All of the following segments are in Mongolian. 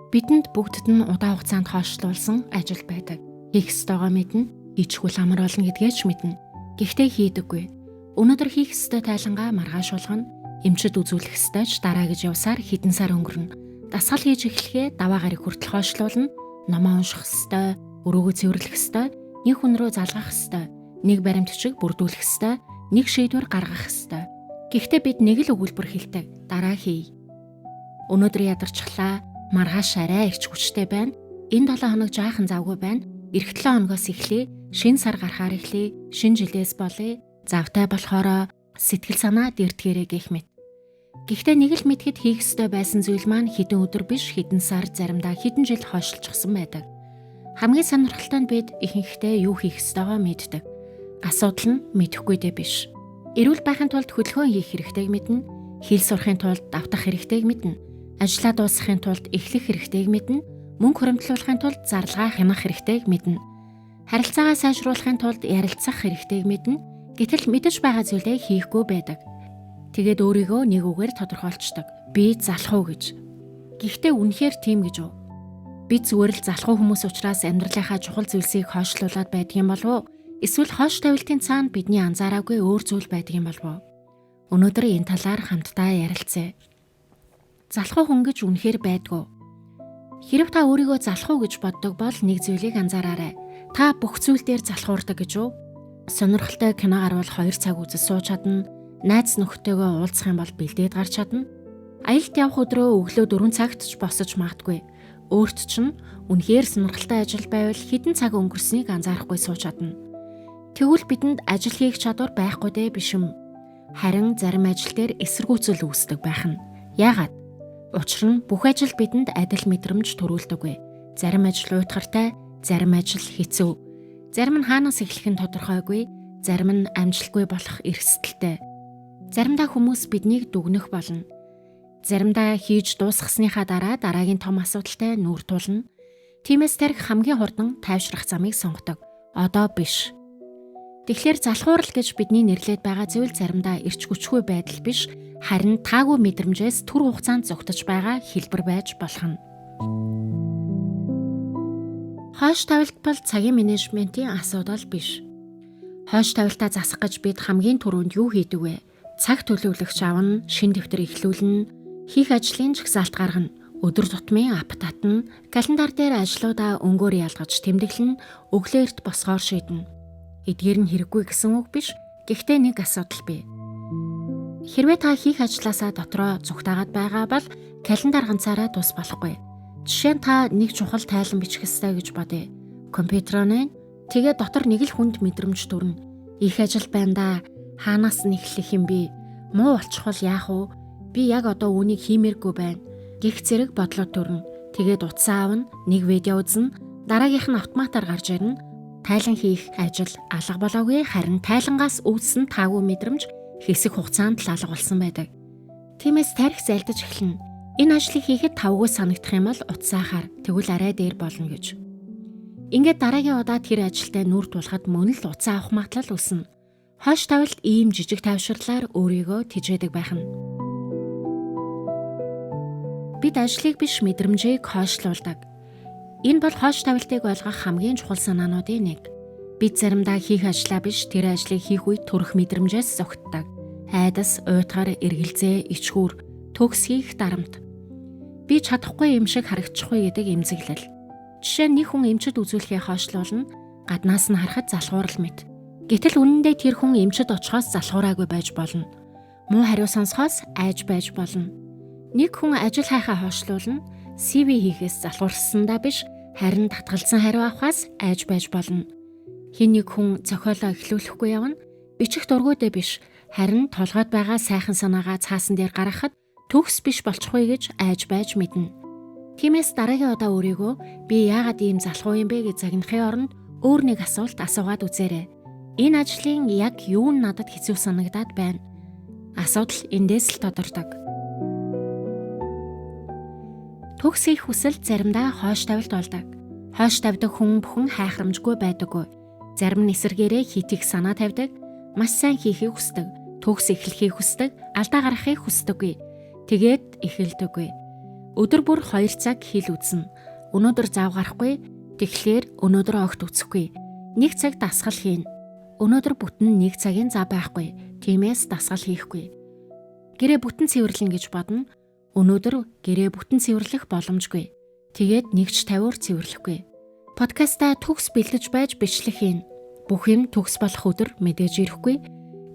Бидэнд бүгдд нь удаан хугацаанд хойшлуулсан ажил байдаг. Хийх ёстойгоо мэднэ, хийчихвэл амар болно гэдгээ ч мэднэ. Гэхдээ хийдэггүй. Өнөөдөр хийх ёстой тайлангаа маргааш болгоно. Эмчэд үзүүлэх ёстойч дараа гэж явсаар хэдэн сар өнгөрнө. Дасгал хийж эхлэхээ даваа гараг хүртэл хойшлуулна. Номоо унших ёстой, өрөөгөө цэвэрлэх ёстой, нэг хүн рүү залгах ёстой, нэг баримтчиг бүрдүүлэх ёстой, нэг шийдвэр гаргах ёстой. Гэхдээ бид нэг л өгүүлбэр хэлдэг. Дараа хий. Өнөөдөр ядарчихлаа. Маргааш арай ирч хүчтэй байна. Энэ 7 хоног жаахан завгүй байна. Ирэх 7 хоногоос эхлэе. Шинэ сар гарахаар эхлэе. Шинэ жилээс болъё. Завтай болохоороо сэтгэл санаа дэрдгээрээ гэх мэт. Гэхдээ нэг л мэдхэд хийх ёстой байсан зүйл маань хэдэн өдөр биш, хэдэн сар, заримдаа хэдэн жил хойшилчихсан байдаг. Хамгийн сонирхолтой нь бид ихэнхдээ юу хийх ёстойгоо мэддэг. Асуудал нь мэдэхгүй дээ биш. Эрүүл байхын тулд хөдөлгөөн хийх хэрэгтэйг мэднэ. Хэл сурахын тулд давтах хэрэгтэйг мэднэ. Ажлаа дуусгахын тулд эхлэх хэрэгтэйг мэднэ. Мөнгө хуримтлуулахын тулд зарлага хянах хэрэгтэйг мэднэ. Харилцаагаа сайжруулахын тулд ярилцах хэрэгтэйг мэднэ. Гэтэл мэдэж байгаа зүйлээ хийхгүй байдаг. Тэгээд өөрийгөө нэг үгээр тодорхойлцдог. Би залах уу гэж. Гэхдээ үнэхээр тийм гэж үү? Би зүгээр л залах хүмүүс учраас амьдралынхаа чухал зүйлсийг хойшлуулад байдгийн болов уу? Эсвэл хойш тавилтын цаана бидний анзаараагүй өөр зүйл байдгийн болов уу? Өнөөдөр энэ талаар хамтдаа ярилцъя. Залах хүн гэж үнэхээр байдгүй. Хэрв та өөрийгөө залах уу гэж боддог бол нэг зүйлийг анзаараарай. Та бүх зүйл дээр залхуурдаг гэж үү? Сонирхолтой кино гарвал 2 цаг үзэж сууж чадна. Найз нөхдөйгөө уулзах юм бол бэлдээд гарч чадна. Аялалд явах өдрөө өглөө 4 цагт ч босож магадгүй. Өөрт чинь үнэхээр сонирхолтой ажил байвал хэдэн цаг өнгөрснийг анзаарахгүй сууж чадна. Тэгвэл бидэнд ажил хийх чадвар байхгүй дээ биш юм. Харин зарим ажил дээр эсэргүүцэл үүсдэг байх нь. Яагаад? Учир нь бүх ажил бидэнд адил мэдрэмж төрүүлдэггүй. Зарим ажил уйтгартай, зарим ажил хэцүү. Зарим нь хаанаас эхлэх нь тодорхойгүй, зарим нь амжилтгүй болох эрсдэлтэй. Заримдаа хүмүүс биднийг дүгнэх болно. Заримдаа хийж дуусгасныхаа дараа дараагийн том асуудалтай нүүр тулна. Тиймээс тарих хамгийн хурдан тайвшрах замыг сонгодог. Одоо биш. Тэгэхээр залхуурал гэж бидний нэрлээд байгаа зүйл заримдаа эрч хүчгүй байдал биш, харин таагүй мэдрэмжээс түр хугацаанд зугтаж байгаа хэлбэр байж болох нь. Хойш тавилт бол цагийн менежментийн асуудал биш. Хойш тавилтаа засах гэж бид хамгийн түрүүнд юу хийдэг вэ? Цаг төлөвлөгч авна, шин дэвтэр эхлүүлнэ, хийх ажлын жагсаалт гаргана, өдөр тутмын ап татна, календар дээр ажлуудаа өнгөөр ялгаж тэмдэглэн, өглөөрт босгоор шийднэ. Эдгээр нь хэрэггүй гэсэн үг биш, гэхдээ нэг асуудал бий. Хэрвээ та хийх ажлаасаа дотроо зүгтаагаад байгаа бол календар ганцаараа тус болохгүй. Жишээ нь та нэг чухал тайлан бичих ёстой гэж бодъё. Компьютероо тэгээ дотор нэг л хүнд мэдрэмж төрнө. Их ажил байна да. Хаанаас нь эхлэх юм бэ? Муу болчихвол яах вэ? Би яг одоо үүнийг хиймээргүй байна. Гэх зэрэг бодлоо төрнө. Тэгээд утсаа авна, нэг видео үзнэ, дараагийнх нь автоматар гарч ирнэ. Тайлан хийх ажил алга болоогүй, харин тайлангаас үүдсэн таагүй мэдрэмж хэсэг хугацаанд л алга болсон байдаг. Тиймээс тарих зайлдаж эхэлнэ. Энэ ажлыг хийхэд тавгүй санагдах юм бол утсаа хар, тэгвэл арай дээр болно гэж. Ингээд дараагийн удаа тэр ажилдаа нүүр тулахад мөн л утсаа авах магадлал үүснэ. Хойш тавилт ийм жижиг тайвширлаар өөрийгөө тэжээдэг байх нь. Бид ажлыг биш мэдрэмжийг хойшлуулдаг. Энэ бол хойш тавилтыг ойлгох хамгийн чухал санаануудын нэг. Бид заримдаа хийх ажлаа биш тэр ажлыг хийх үед төрөх мэдрэмжээс зогтдог. Айдас, уйтгар, эргэлзээ, ичгүүр, төгс хийх дарамт. Би чадахгүй юм шиг харагдчихгүй гэдэг эмзэглэл. Жишээ нь нэг хүн эмчэд үзүүлэхээ хойшлуулна, гаднаас нь харахад залхуурал мэт. Гэтэл үнэндээ тэр хүн эмчэд очихоос залхуураагүй байж болно. Муу хариу сонсохоос айж байж болно. Нэг хүн ажил хайхаа хойшлуулна, CV хийхээс залхуурсандаа биш, харин татгалзсан хариу авахаас айж байж болно. Хин нэг хүн зохиолоо эхлүүлэхгүй явна, бичих дургүйдээ биш, харин толгойд байгаа сайхан санаагаа цаасан дээр гаргахад төгс биш болчихгүй гэж айж байж мэднэ. Тиймээс дараагийн удаа өөрийгөө би яагаад ийм залхуу юм бэ гэж загнахын оронд өөр нэг асуулт асуугаад үзээрэй. Энэ ажлын яг юу нь надад хэцүү санагдаад байна? Асуудал эндээс л тодордог. Төгс хийх хүсэл заримдаа хойш тавилт болдог. Хойш тавьдаг хүн бүхэн хайхрамжгүй байдаггүй. Зарим нь эсэргээрээ хийхийг санаа тавьдаг, маш сайн хийхийг хүсдэг, төгс эхлэхийг хүсдэг, алдаа гаргахыг хүсдэггүй. Тэгээд эхэлдэггүй. Өдөр бүр 2 цаг хил үзнэ. Өнөөдөр зав гарахгүй, тэгэхээр өнөөдөр огт үсэхгүй. 1 цаг дасгал хийн. Өнөөдөр бүтэн 1 цагийн зав байхгүй. Тиймээс дасгал хийхгүй. Гэрээ бүтэн цэвэрлэн гэж бодно. Өнөөдөр гэрээ бүтэн цэвэрлэх боломжгүй. Тэгээд нэг ч 50-аар цэвэрлэхгүй. Подкастаа төгс бэлдэж байж бичлэх хийн. Бүх юм төгс болох өдөр мэдээж ирэхгүй.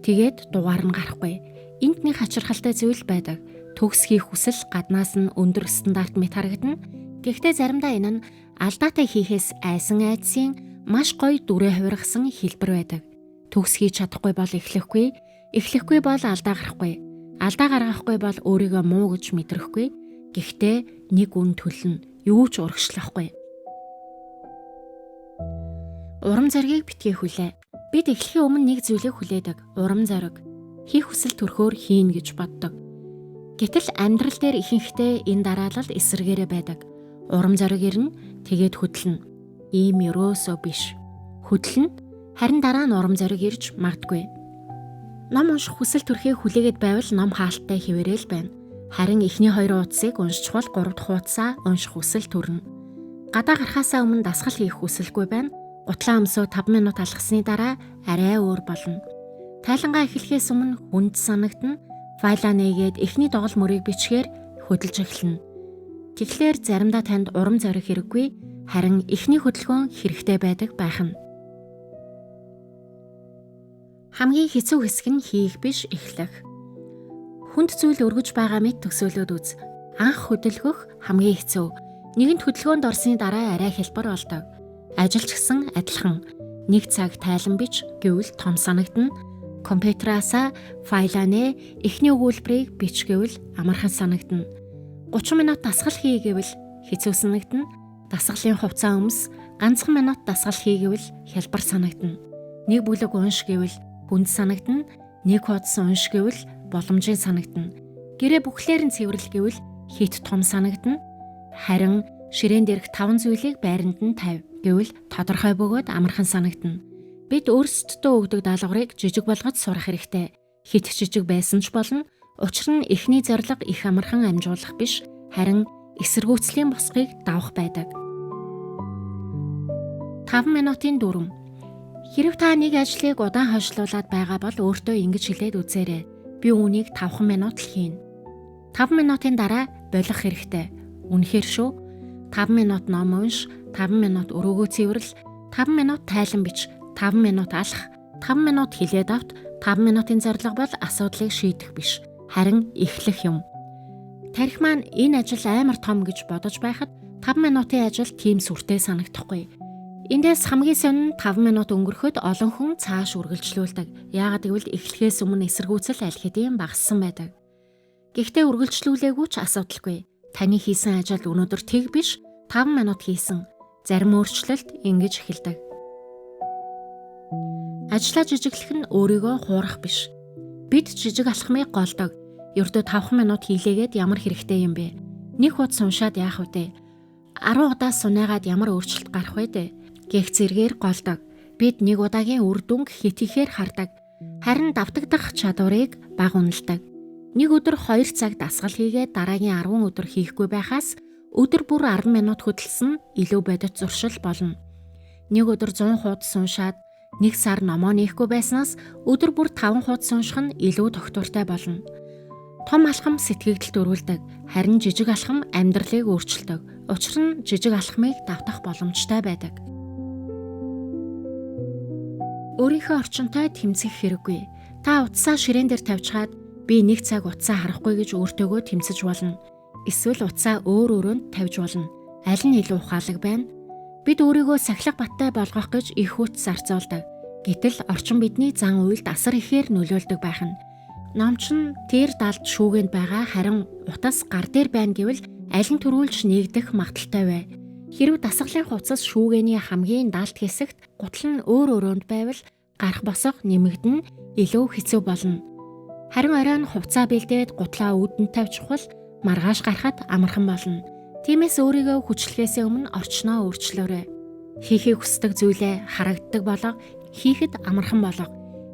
Тэгээд дугаар нь гарахгүй. Энд нэг хачирхалтай зүйл байдаг. Төгс хийх хүсэл гаднаас нь өндөр стандарт мэт харагдана. Гэхдээ заримдаа энэ нь алдаатай хийхээс айсан айдсын маш гоё дүрээ хувиргасан хэлбэр байдаг. Төгс хийж чадахгүй бол эхлэхгүй, эхлэхгүй бол алдаа гарахгүй. Алдаа гаргахгүй бол өөрийгөө муу гэж мэдрэхгүй. Гэхдээ нэг үн төлнө. Юу ч урагшлахгүй. Урам зоригийг битгий хүлээ. Бид эхлэхийн өмнө нэг зүйлийг хүлээдэг. Урам зориг. Хийх хүсэл төрхөөр хийн гэж боддог. Гэтэл амьдрал дээр ихэнхдээ энэ дараалал эсрэгээрээ байдаг. Урам зориг ирнэ, тэгээд хөдлөнө. Ийм ерөөсөө биш. Хөдлөнө, харин дараа нь урам зориг ирж магадгүй. Ном унших хүсэл төрхийг хүлээгээд байвал ном хаалттай хിവэрэл байна. Харин эхний 2 хуудсыг уншчихвал 3 дахь хуудасаа унших хүсэл төрнө. Гадаа гарахаасаа өмнө дасгал хийх хүсэлгүй байна. Гутлаа өмсөө 5 минут алгасны дараа арай өөр болно. Тайлангаа эхлэхээс өмнө хүнд санагдана. Файлаа нээгээд эхний доголь мөрийг бичгээр хөдөлж эхэлнэ. Тэгэхээр заримдаа танд урам зориг хэрэггүй, харин эхний хөдөлгөөн хэрэгтэй байдаг байх нь. Хамгийн хэцүү хэсэг нь хийх биш, эхлэх. Хүнд зүйл өргөж байгаа мэт төсөөлөд үз. Анх хөдөлгөх хамгийн хэцүү. Нэгэнт хөдөлгөөнд орсны дараа арай хялбар болдог. Ажил ч гэсэн адилхан. 1 цаг тайлан бич гэвэл том санагдана. Компьютераасаа файлаа нээ, эхний өгүүлбэрийг бич гэвэл амархан санагдана. 30 минут дасгал хий гэвэл хэцүү санагдана. Дасгалын хувцас өмс, ганцхан минут дасгал хий гэвэл хялбар санагдана. 1 бүлэг унш гэвэл хүнд санагдана. 1 хуудас унш гэвэл боломжийн санагдана. Гэрээ бүхлээр нь цэвэрлэх гэвэл хит том санагдана. Харин ширээн дээрх 5 зүйлийг байранд нь тавь гэвэл тодорхой бөгөөд амархан санагдана. Бид өөрсдөө өгдөг даалгаврыг жижиг болгож сурах хэрэгтэй. Хит жижиг байсан ч болно. Учир нь эхний зорилго их амархан амжуулах биш, харин эсэргүүцлийн босгыг давах байдаг. 5 минутын дүрм. Хэрв та нэг ажлыг удаан хойшлуулад байгаа бол өөртөө ингэж хэлээд үзээрэй. Би үүнийг 5 минут л хийнэ. 5 минутын дараа болох хэрэгтэй. Үнэхээр шүү. 5 минут ном унш, 5 минут өрөөгөө цэвэрл, 5 минут тайлан бич, 5 минут алах, 5 минут хилээд авт, 5 минутын зорилго бол асуудлыг шийдэх биш, харин эхлэх юм. Тарих маань энэ ажил амар том гэж бодож байхад 5 минутын ажил тийм сүртэй санагдахгүй. Эндээс хамгийн сонин нь 5 минут өнгөрөхөд олон хүн цааш үргэлжлүүлдэг. Яагаад гэвэл эхлэхээс өмнө эсэргүүцэл аль хэдийн багассан байдаг. Гэхдээ үргэлжлүүлээгүй ч асуудалгүй. Таны хийсэн ажил өнөөдөр тэг биш, 5 минут хийсэн. Зарим өөрчлөлт ингэж эхэлдэг. Ажлаа жижиглэх нь өөрийгөө хуурах биш. Бид жижиг алхмыг голдог. Ердөө 5 минут хийлээгээд ямар хэрэгтэй юм бэ? 1 хуудас уншаад яах вэ? 10 удаа сунаагаад ямар өөрчлөлт гарах вэ? Гэх зэргээр голдог. Бид 1 удаагийн үр дүнг хит ихээр хардаг. Харин давтагдах чадварыг бага уналдаг. 1 өдөр 2 цаг дасгал хийгээд дараагийн 10 өдөр хийхгүй байхаас өдөр бүр 10 минут хөдөлсөн илүү бодит зуршил болно. 1 өдөр 100 хуудас уншаад 1 сар номоо нээхгүй байснаас өдөр бүр 5 хуудас унших нь илүү тогтвортой болно. Том алхам сэтгэгдэлд өрүүлдэг, харин жижиг алхам амьдралыг өөрчилдөг. Учир нь жижиг алхмыг давтах боломжтой байдаг. Өөрийнхөө орчинтой тэмцэх хэрэггүй. Та утсаа ширээн дээр тавьчихад би 1 цаг утсаа харахгүй гэж өөртөөгөө тэмцэж болно. Эсвэл утсаа өөр өрөөнд тавьж болно. Аль нь илүү ухаалаг байна? Бид өөрийгөө сахилга баттай болгох гэж их хүч зарцуулдаг. Гэтэл орчин бидний зан үйлд асар ихээр нөлөөлдөг байх нь. Номч нь тэр далд шүүгэнд байгаа, харин утас гар дээр байна гэвэл аль нь төрүүлж нэгдэх магадaltaй вэ? Хэрв дасгалын хувцас шүүгээний хамгийн далд хэсэгт гутал нь өөр өрөөнд байвал гарах босох нэмэгдэн илүү хэцүү болно. Харин оройн хувцаа бэлдээд гутлаа үүдэн тавьчих бол маргааш гарахад амархан болно. Тиймээс өөрийгөө хүчлэхээс өмнө орчноо өөрчлөөрэй. Хийхийг хүсдэг зүйлээ харагддаг болго, хийхэд амархан болго.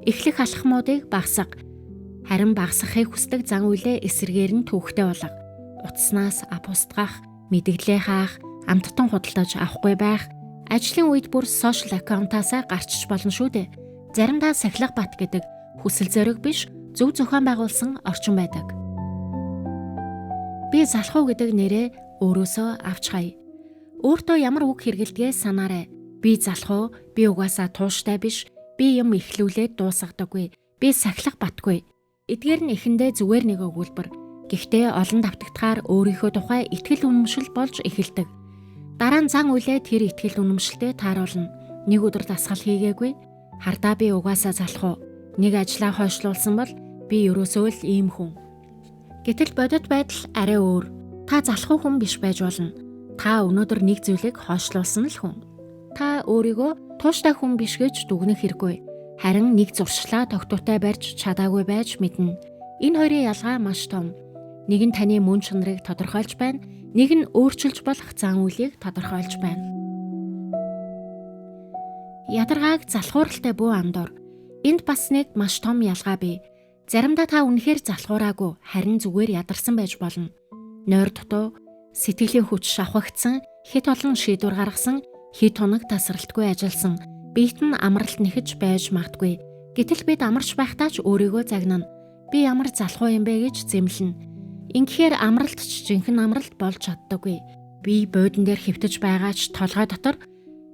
Эхлэх алхмуудыг багасга. Харин багасгахыг хүсдэг зан үйлээ эсрэгээр нь түүхтэй болго. утаснаас апустгах, мэдээлэл хаах, амттан худалдаж авахгүй байх, ажлын үед бүр сошиал аккаунтаасаа гарчиж болно шүү дээ. Заримдаа сахилга бат гэдэг хүсэл зориг биш, зөв зохион байгуулсан орчин байдаг. Би залхуу гэдэг нэрээ өөрөөсөө авч хай. Өөртөө ямар үг хэрэгэлдгээ санаарай. Би залхуу, би угаасаа тууштай биш, би юм ихлүүлээд дуусгадаггүй, би сахилга батгүй. Эдгээр нь эхэндээ зүгээр нэг өгүүлбэр. Гэхдээ олон давтагдахаар өөрийнхөө тухай итгэл үнэмшил болж эхэлдэг. Дараа нь зан үйлээ тэр итгэл үнэмшилтэд тааруулна. Нэг өдөр дасгал хийгээгүй. Хардаа би угаасаа залхуу. Нэг ажлаа хойшлуулсан бол би ерөөсөө л ийм хүн. Гэтэл бодит байдал арай өөр. Та залхуу хүн биш байж болно. Та өнөөдөр нэг зүйлийг хойшлуулсан л хүн. Та өөрийгөө тууштай хүн биш гэж дүгнэх хэрэггүй. Харин нэг зуршлаа тогтуутай барьж чадаагүй байж мэднэ. Энэ хоёрын ялгаа маш том. Нэг нь таны мөн чанарыг тодорхойлж байна, нэг нь өөрчилж болох зан үйлийг тодорхойлж байна. Ядаргааг залхууралтай бүү андуур. Энд бас нэг маш том ялгаа бий. Заримдаа та үнэхээр залхуураагүй, харин зүгээр ядарсан байж болно. Нойр дутуу, сэтгэлийн хүч шавхагдсан, хит олон шийдвэр гаргасан, хит хоног тасралтгүй ажилласан, биет нь амралт нэхэж байж магадгүй. Гэтэл бид амарч байхдаа ч өөрийгөө загнана. Би ямар залхуу юм бэ гэж зэмлэнэ. Ингэхээр амралт ч жинхэнэ амралт болж чаддаггүй. Би буудан дээр хэвтэж байгаа ч толгой дотор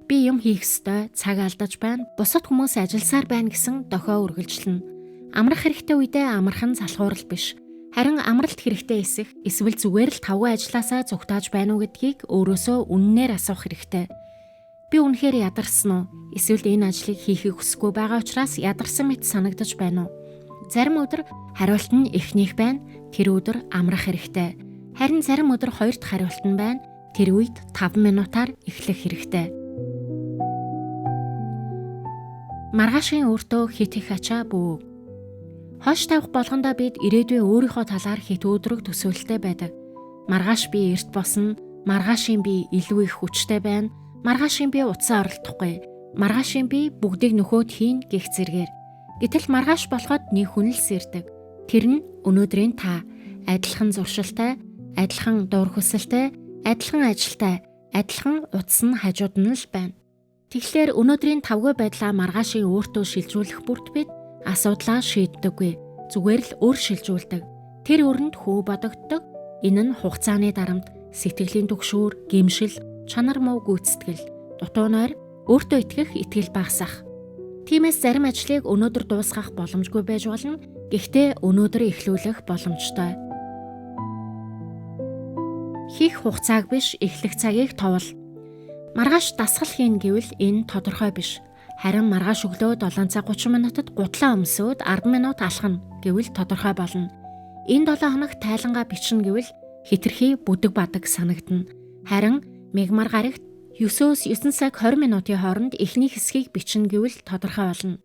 би юм хийх ёстой, цаг алдаж байна, бусад хүмүүс ажилласаар байна гэсэн дохио үргэлжлэнэ. Амрах хэрэгтэй үедээ амарх нь залхуурал биш. Харин амралт хэрэгтэй эсэх, эсвэл зүгээр л тавгүй ажилласаа зүгтааж байна уу гэдгийг өөрөөсөө үннээр асуух хэрэгтэй. Би үнэхээр ядарсан уу? Эсвэл энэ ажлыг хийхийг хүсэхгүй байгаа учраас ядарсан мэт санагдаж байна уу? Зарим өдөр хариулт нь эхнийх байна, тэр өдөр амрах хэрэгтэй. Харин зарим өдөр хоёр дахь хариулт нь байна, тэр үед 5 минутаар эхлэх хэрэгтэй. Маргаашийн өөртөө хит их ачаа бүү. Хойш тавих болгондоо бид ирээдүйн өөрийнхөө талаар хит өөдрөг төсөөлөлтэй байдаг. Маргааш би эрт босно, маргаашийн би илүү их хүчтэй байна, маргаашийн би утсаа оролдохгүй, маргаашийн би бүгдийг нөхөөд хийн гэх зэргээр. Гэтэл маргааш болоход нэг хүнэлс ирдэг. Тэр нь өнөөдрийн та, адилхан зуршилтай, адилхан дур хүсэлтэй, адилхан ажилтай, адилхан утас нь хажууд нь л байна. Тэгэхээр өнөөдрийн тавгүй байдлаа маргаашийн өөртөө шилжүүлэх бүрт бид асуудлаа шийддэггүй. Зүгээр л өөр шилжүүлдэг. Тэр өрөнд хөө бодогддог. Энэ нь хугацааны дарамт, сэтгэлийн түгшүүр, гэмшил, чанар муу гүйцэтгэл, дутуу нойр, өөртөө итгэх итгэл багасах. Тиймээс зарим ажлыг өнөөдөр дуусгах боломжгүй байж болно. Гэхдээ өнөөдөр эхлүүлэх боломжтой. Хийх хугацааг биш, эхлэх цагийг товол. Маргааш дасгал хийн гэвэл энэ тодорхой биш. Харин маргааш өглөө 7 цаг 30 минутад гутлаа өмсөөд 10 минут алхана гэвэл тодорхой болно. Энэ 7 хоног тайлангаа бичнэ гэвэл хитрхи бүдэг бадаг санагдана. Харин мегмар гарагт 9-9 цаг 20 минутын хооронд эхний хэсгийг бичнэ гэвэл тодорхой болно.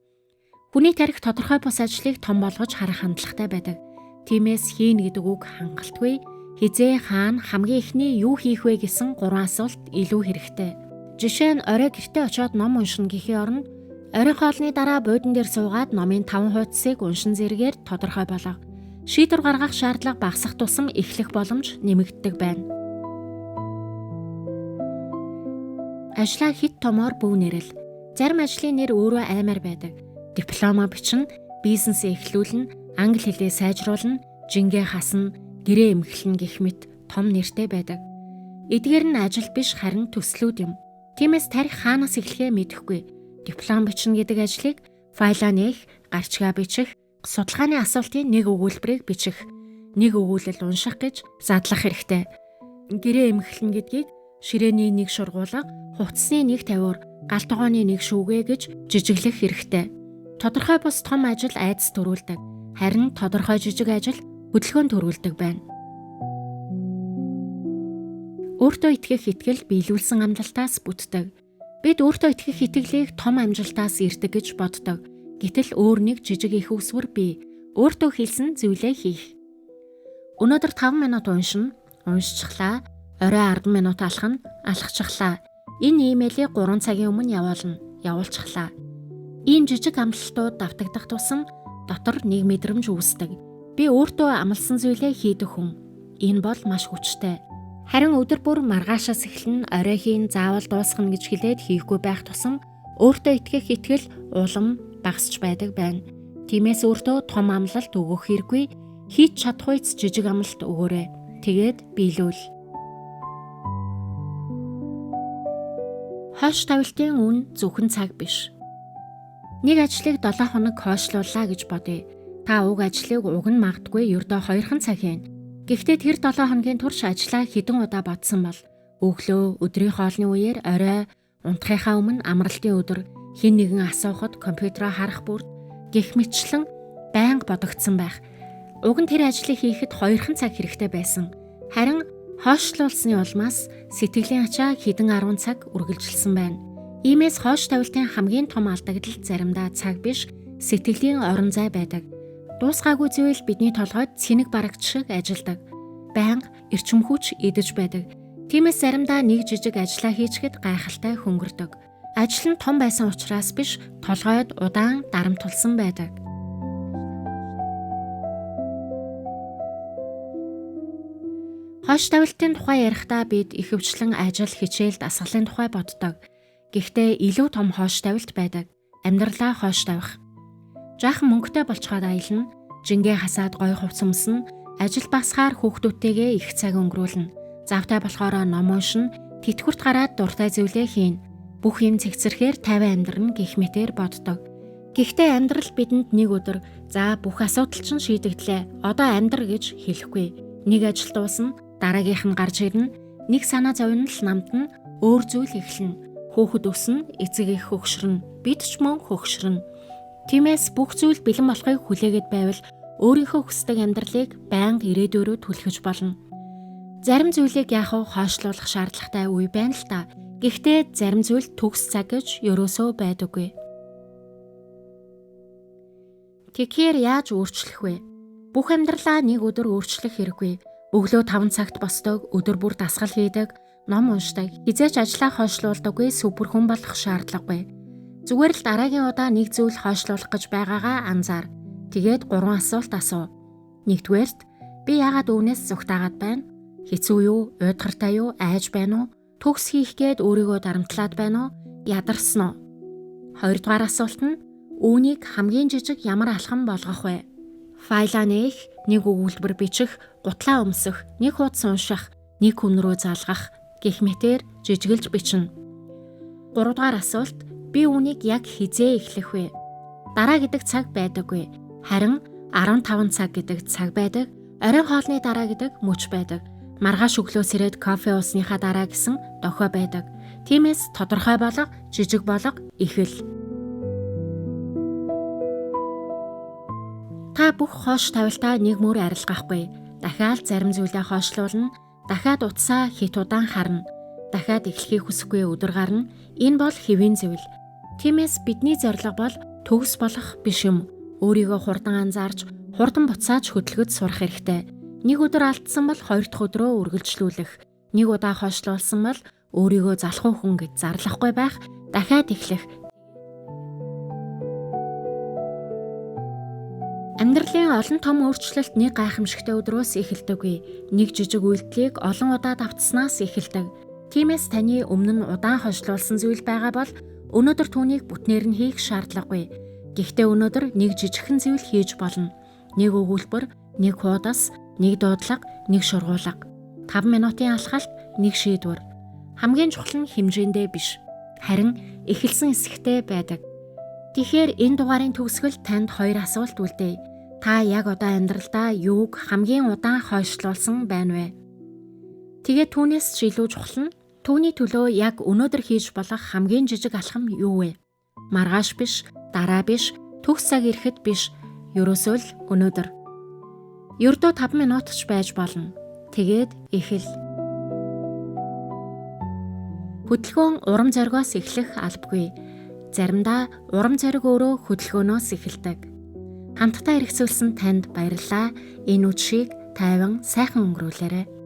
Хүний тарих тодорхой бус ажлыг том болгож харах хандлагатай байдаг. Тиймээс хийн гэдэг үг хангалтгүй. Хизээ хаана хамгийн эхний юу хийх вэ гэсэн 3 асуулт илүү хэрэгтэй. Жишээ нь орой гэртээ очиод ном уншина гэхийн оронд орой хоолны дараа буудан дээр суугаад номын 5 хуудсыг уншин зэрэгээр тодорхой болго. Шийдвэр гаргах шаардлага багасах тусам эхлэх боломж нэмэгддэг байна. Ажлаа хит томоор бүү нэрэл. Зарим ажлын нэр өөрөө аймаар байдаг. Диплома бичнэ, бизнесээ эхлүүлнэ, англи хэлээ сайжруулна, жингээ хасна, гэрээ эмхлэн гэх мэт том нэртэй байдаг. Эдгээр нь ажил биш харин төслүүд юм. Тиймээс тарих хаанаас эхлэхээ мэдэхгүй. Диплом бичнэ гэдэг ажлыг файлаа нээх, гарчгаа бичих, судалгааны асуултын нэг өгүүлбэрийг бичих, нэг өгүүлэл унших гэж задлах хэрэгтэй. Гэрээ эмхлэн гэдгийг ширээний нэг шургуулга, хувцсны нэг тавиур, гал тогооны нэг шүүгээ гэж жижиглэх хэрэгтэй. Тодорхой бус том ажил айдас төрүүлдэг. Харин тодорхой жижиг ажил хөдөлгөөн төрүүлдэг байна. Өөртөө итгэх итгэл биелүүлсэн амлалтаас бүтдэг. Бид өөртөө итгэх итгэлийг том амжилтаас ирдэг гэж боддог. Гэтэл өөр нэг жижиг их үсвэр бий. Өөртөө хэлсэн зүйлээ хийх. Өнөөдөр 5 минут уншина, уншчихлаа. Орой 10 минут алхана, алхачихлаа. Энэ имэйлийг 3 цагийн өмнө явуулна, явуулчихлаа. Ийм жижиг амлалтууд давтагдах тусам дотор нэг мэдрэмж үүсдэг. Би өөртөө амласан зүйлээ хийдэг хүн. энэ бол маш хүчтэй. Харин өдөр бүр маргаашаас эхлэн оройхийн заавал дуусгана гэж хэлээд хийхгүй байх тусам өөртөө итгэх итгэл улам багасч байдаг байна. Тиймээс өөртөө том амлалт өгөх хэрэггүй, хийж чадахуйц жижиг амлалт өгөөрэй. Тэгээд биелүүл. Хойш тавилтын үн зөвхөн цаг биш. Нэг ажлыг 7 хоног хойшлууллаа гэж бодъё. Та уг ажлыг уг нь магадгүй ердөө 2 цаг хийн. Гэхдээ тэр 7 хоногийн турш ажлаа хэдэн удаа бодсон бол өглөө, өдрийн хоолны үеэр, орой, унтахынхаа өмнө, амралтын өдөр хэн нэгэн асуухад компьютероо харах бүр гэх мэтчлэн байнга бодогдсон байх. Уг нь тэр ажлыг хийхэд 2 цаг хэрэгтэй байсан. Харин хойшлуулсны улмаас сэтгэлийн ачаа хэдэн 10 цаг үргэлжилсэн байна. Иймээс хойш тавилтын хамгийн том алдагдал заримдаа цаг биш, сэтгэлийн орон зай байдаг. Дуусгаагүй зүйл бидний толгойд цэнэг барагч шиг ажилдаг. Байнга эрчим хүч идэж байдаг. Тиймээс заримдаа нэг жижиг ажлаа хийчихэд гайхалтай хөнгөрдөг. Ажил нь том байсан учраас биш, толгойд удаан дарамтулсан байдаг. Хойш тавилтын тухай ярихдаа бид ихэвчлэн ажил, хичээл, дасгалын тухай боддог. Гэхдээ илүү том хойш тавилт байдаг. Амьдралаа хойш тавих. Жаахан мөнгөтэй болцоход аялна, жингээ хасаад гой хувц өмснө, ажил багсахаар хүүхдүүдтэйгээ их цаг өнгөрүүлнэ. Завтай болохоор ном уншина, тэтгэврт гараад дуртай зүйлээ хийнэ. Бүх юм цэгцэрхээр тайван амьдрна гэх мэтээр боддог. Гэхдээ амьдрал бидэнд нэг өдөр за бүх асуудал чинь шийдэгдлээ, одоо амьдр гэж хэлэхгүй. Нэг ажил дуусна, дараагийнх нь гарч ирнэ, нэг санаа зовнил намтна, өөр зүйл эхэлнэ. Хүүхэд өснө, эцэг их хөгшрөн, бид ч мөн хөгшрөн. Тиймээс бүх зүйл бэлэн болохыг хүлээгээд байвал өөрийнхөө хүсдэг амьдралыг байнга ирээдүйрөө түлхэж болно. Зарим зүйлийг яах вэ хойшлуулах шаардлагатай үе байна л та. Гэхдээ зарим зүйл төгс цаг гэж ерөөсөө байдаггүй. Тэгэхээр яаж өөрчлөх вэ? Бүх амьдралаа нэг өдөр өөрчлөх хэрэггүй. Өглөө 5 цагт босдог, өдөр бүр дасгал хийдэг, ном уншдаг, хизээч ажлаа хойшлуулдаггүй супер хүн болох шаардлагагүй. Зүгээр л дараагийн удаа нэг зүйл хойшлуулах гэж байгаагаа анзаар. Тэгээд 3 асуулт асуу. Нэгдүгээрт би яагаад үүнээс зүгтаагаад байна? Хэцүү юу, уйдгартай юу, айж байна уу? Төгс хийх гээд өөрийгөө дарамтлаад байна уу? Ядарсан уу? Хоёрдугаар асуулт нь үүнийг хамгийн жижиг ямар алхам болгох вэ? Файлаа нээх, нэг өгүүлбэр бичих, гутлаа өмсөх, нэг хуудас унших, нэг хүн рүү залгах гэх мэтээр жижигэлж бичнэ. Гуравдугаар асуулт би үүнийг яг хизээ эхлэх вэ? Дараа гэдэг цаг байдаггүй. Харин 15 цаг гэдэг цаг байдаг. Орой хоолны дараа гэдэг мөч байдаг. Маргааш өглөөс ирээд кофе уусныхаа дараа гэсэн дохой байдаг. Тиймээс тодорхой болго, жижиг болго, эхэл. Та бүх хойш тавилтаа нэг мөр арилгахгүй. Дахиад зарим зүйлээ хойшлуулна. Дахиад утсаа хит удаан харна. Дахиад эхлэхийг хүсэхгүй өдөр гарна. Энэ бол хэвийн зүйл. Тиймээс бидний зорилго бол төгс болох биш юм. Өөрийгөө хурдан анзаарч, хурдан буцааж хөдөлгөж сурах хэрэгтэй. Нэг өдөр алдсан бол 2 дахь өдрөө үргэлжлүүлэх. Нэг удаа хойшлуулсан бол өөрийгөө залхуу хүн гэж зарлахгүй байх, дахиад эхлэх. Амьдралын олон том өөрчлөлт нэг гайхамшигтай өдрөөс эхэлдэггүй. Нэг жижиг үйлдэлийг олон удаа давтснаас эхэлдэг. Тиймээс таны өмнө нь удаан хойшлуулсан зүйл байгаа бол өнөөдөр түүнийг бүтнээр нь хийх шаардлагагүй. Гэхдээ өнөөдөр нэг жижигхэн зүйл хийж болно. Нэг өгүүлбэр, нэг хуудас, нэг дуудлага, нэг шургуулга. 5 минутын алхалт, нэг шийдвэр. Хамгийн чухал нь хэмжээндээ биш. Харин эхэлсэн хэсэгтээ байдаг. Тэгэхээр энэ дугаарын төгсгөл танд 2 асуулт үлдээе. Та яг одоо амьдралдаа юуг хамгийн удаан хойшлуулсан байна вэ? Тэгээд түүнээс ч илүү чухал нь түүний төлөө яг өнөөдөр хийж болох хамгийн жижиг алхам юу вэ? Маргааш биш, дараа биш, төгс цаг ирэхэд биш, ерөөсөө л өнөөдөр. Ердөө 5 минут ч байж болно. Тэгээд эхэл. Хөдөлгөөн урам зоригоос эхлэх албагүй. Заримдаа урам зориг өөрөө хөдөлгөөнөөс эхэлдэг. Хамтдаа хэрэгцүүлсэн танд баярлалаа. Энэ үдшийг тайван сайхан өнгөрүүлээрэй.